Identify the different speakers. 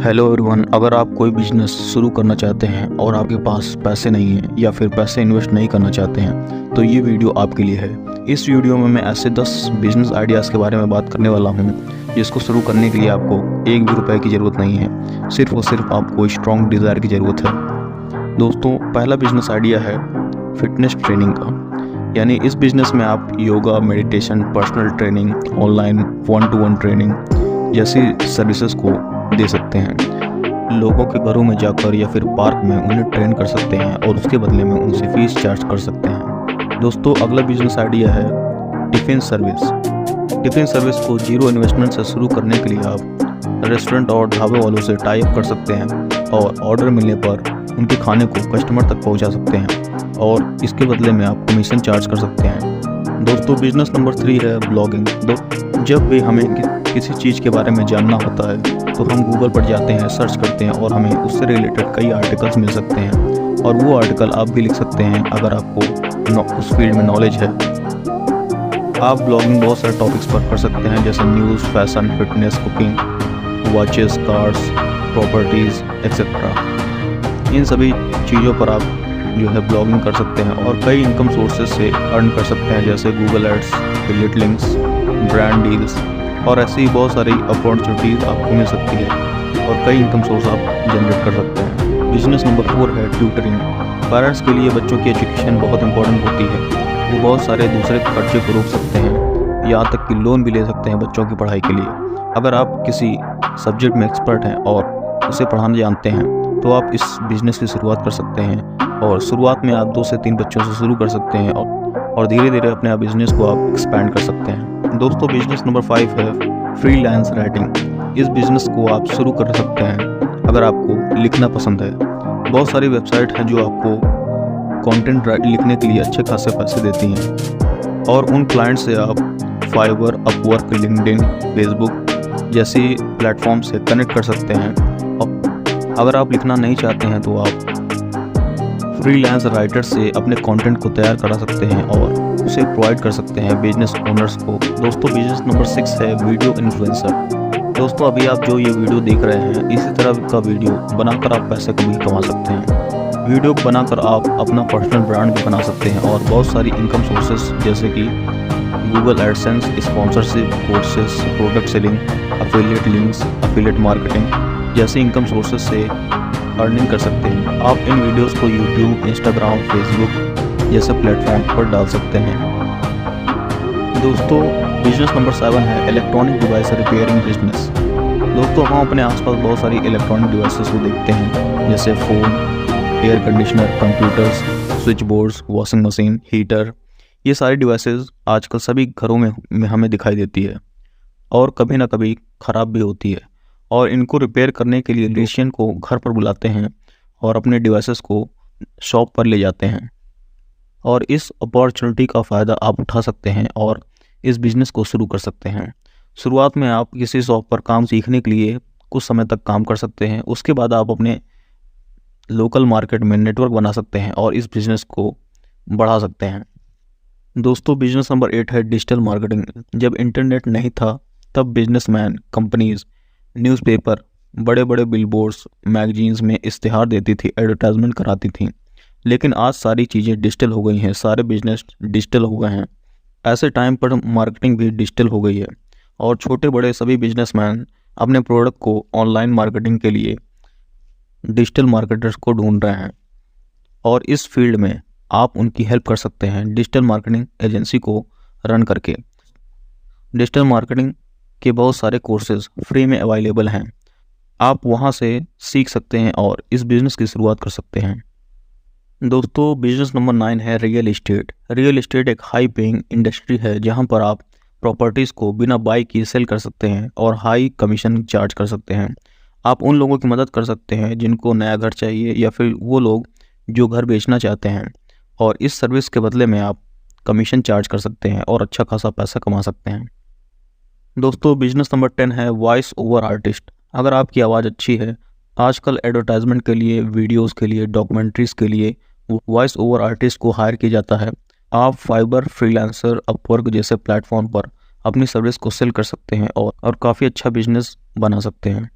Speaker 1: Hello everyone, अगर आप कोई बिजनेस शुरू करना चाहते हैं और आपके पास पैसे नहीं हैं या फिर पैसे इन्वेस्ट नहीं करना चाहते हैं तो ये वीडियो आपके लिए है। इस वीडियो में मैं ऐसे 10 बिजनेस आइडियाज़ के बारे में बात करने वाला हूँ जिसको शुरू करने के लिए आपको एक भी रुपए की ज़रूरत नहीं है, सिर्फ और सिर्फ आपको स्ट्रॉन्ग डिज़ायर की ज़रूरत है। दोस्तों, पहला बिजनेस आइडिया है फिटनेस ट्रेनिंग का। यानी इस बिज़नेस में आप yoga, meditation, personal training, online 1-to-1 training जैसी सर्विसेज को दे सकते हैं। लोगों के घरों में जाकर या फिर पार्क में उन्हें ट्रेन कर सकते हैं और उसके बदले में उनसे फीस चार्ज कर सकते हैं। दोस्तों, अगला बिजनेस आइडिया है टिफ़िन सर्विस। टिफ़िन सर्विस को जीरो इन्वेस्टमेंट से शुरू करने के लिए आप रेस्टोरेंट और ढाबे वालों से टाई अप कर सकते हैं और ऑर्डर मिलने पर उनके खाने को कस्टमर तक पहुंचा सकते हैं और इसके बदले में आप कमीशन चार्ज कर सकते हैं। दोस्तों, बिजनेस नंबर 3 है ब्लॉगिंग। जब भी हमें किसी चीज़ के बारे में जानना होता है तो हम गूगल पर जाते हैं, सर्च करते हैं और हमें उससे रिलेटेड कई आर्टिकल्स मिल सकते हैं और वो आर्टिकल आप भी लिख सकते हैं अगर आपको उस फील्ड में नॉलेज है। आप ब्लॉगिंग बहुत सारे टॉपिक्स पर कर सकते हैं जैसे news, fashion, fitness, cooking, watches, cars, properties etcetera. इन सभी चीज़ों पर आप जो है ब्लॉगिंग कर सकते हैं और कई इनकम सोर्सेज से अर्न कर सकते हैं जैसे Google ads, affiliate links, brand deals और ऐसी बहुत सारी अपॉर्चुनिटीज़ आपको मिल सकती है और कई इनकम सोर्स आप जनरेट कर सकते हैं। बिजनेस नंबर 4 है ट्यूटरिंग। पेरेंट्स के लिए बच्चों की एजुकेशन बहुत इंपॉर्टेंट होती है। वो बहुत सारे दूसरे खर्चे को रोक सकते हैं, यहाँ तक कि लोन भी ले सकते हैं बच्चों की पढ़ाई के लिए। अगर आप किसी सब्जेक्ट में एक्सपर्ट हैं और उसे पढ़ाना जानते हैं तो आप इस बिज़नेस की शुरुआत कर सकते हैं और शुरुआत में आप 2 से 3 बच्चों से शुरू कर सकते हैं और धीरे धीरे अपने बिजनेस को आप एक्सपैंड कर सकते हैं। दोस्तों, बिजनेस नंबर 5 है फ्रीलांस राइटिंग। इस बिज़नेस को आप शुरू कर सकते हैं अगर आपको लिखना पसंद है। बहुत सारी वेबसाइट हैं जो आपको कंटेंट लिखने के लिए अच्छे खासे पैसे देती हैं और उन क्लाइंट से आप फाइवर, अपवर्क, लिंक्डइन, फेसबुक जैसी प्लेटफॉर्म से कनेक्ट कर सकते हैं। और अगर आप लिखना नहीं चाहते हैं तो आप फ्रीलांस राइटर से अपने कंटेंट को तैयार करा सकते हैं और उसे प्रोवाइड कर सकते हैं बिजनेस ओनर्स को। दोस्तों, बिजनेस नंबर 6 है वीडियो इन्फ्लुएंसर। दोस्तों, अभी आप जो ये वीडियो देख रहे हैं इसी तरह का वीडियो बनाकर आप पैसे कभी कमा सकते हैं। वीडियो बनाकर आप अपना पर्सनल ब्रांड भी बना सकते हैं और बहुत सारी इनकम सोर्सेस जैसे कि Google AdSense, sponsorship, courses, product selling, affiliate links, affiliate marketing जैसे इनकम सोर्सेस से अर्निंग कर सकते हैं। आप इन वीडियोस को यूट्यूब, इंस्टाग्राम, फेसबुक जैसे प्लेटफॉर्म पर डाल सकते हैं। दोस्तों, बिजनेस नंबर 7 है इलेक्ट्रॉनिक डिवाइस रिपेयरिंग बिजनेस। दोस्तों, हम अपने आसपास बहुत सारी इलेक्ट्रॉनिक डिवाइसेस को देखते हैं जैसे phone, air conditioner, computers, switch boards, washing machine, heater. ये सारी डिवाइसेस आजकल सभी घरों में हमें दिखाई देती है और कभी ना कभी ख़राब भी होती है और इनको रिपेयर करने के लिए टेक्नीशियन को घर पर बुलाते हैं और अपने डिवाइसेस को शॉप पर ले जाते हैं और इस अपॉर्चुनिटी का फ़ायदा आप उठा सकते हैं और इस बिज़नेस को शुरू कर सकते हैं। शुरुआत में आप किसी शॉप पर काम सीखने के लिए कुछ समय तक काम कर सकते हैं, उसके बाद आप अपने लोकल मार्केट में नेटवर्क बना सकते हैं और इस बिज़नेस को बढ़ा सकते हैं। दोस्तों, बिज़नेस नंबर 8 है डिजिटल मार्केटिंग। जब इंटरनेट नहीं था तब बिजनेसमैन, कंपनीज़, न्यूज़पेपर, बड़े बड़े बिलबोर्ड्स, मैगजीन्स में इश्तिहार देती थी, एडवर्टाइजमेंट कराती थी। लेकिन आज सारी चीज़ें डिजिटल हो गई हैं, सारे बिजनेस डिजिटल हो गए हैं। ऐसे टाइम पर मार्केटिंग भी डिजिटल हो गई है और छोटे बड़े सभी बिजनेसमैन अपने प्रोडक्ट को ऑनलाइन मार्केटिंग के लिए डिजिटल मार्केटर्स को ढूंढ रहे हैं और इस फील्ड में आप उनकी हेल्प कर सकते हैं डिजिटल मार्केटिंग एजेंसी को रन करके। डिजिटल मार्केटिंग के बहुत सारे कोर्सेज फ्री में अवेलेबल हैं, आप वहां से सीख सकते हैं और इस बिज़नेस की शुरुआत कर सकते हैं। दोस्तों, बिजनेस नंबर 9 है रियल इस्टेट। रियल इस्टेट एक हाई पेइंग इंडस्ट्री है जहां पर आप प्रॉपर्टीज़ को बिना बाई किए सेल कर सकते हैं और हाई कमीशन चार्ज कर सकते हैं। आप उन लोगों की मदद कर सकते हैं जिनको नया घर चाहिए या फिर वो लोग जो घर बेचना चाहते हैं और इस सर्विस के बदले में आप कमीशन चार्ज कर सकते हैं और अच्छा खासा पैसा कमा सकते हैं। दोस्तों, बिजनेस नंबर 10 है वॉइस ओवर आर्टिस्ट। अगर आपकी आवाज़ अच्छी है, आजकल एडवर्टाइजमेंट के लिए, वीडियोस के लिए, डॉक्यूमेंट्रीज़ के लिए वॉइस ओवर आर्टिस्ट को हायर किया जाता है। आप फाइबर, फ्रीलांसर, अपवर्क जैसे प्लेटफॉर्म पर अपनी सर्विस को सेल कर सकते हैं और काफ़ी अच्छा बिजनेस बना सकते हैं।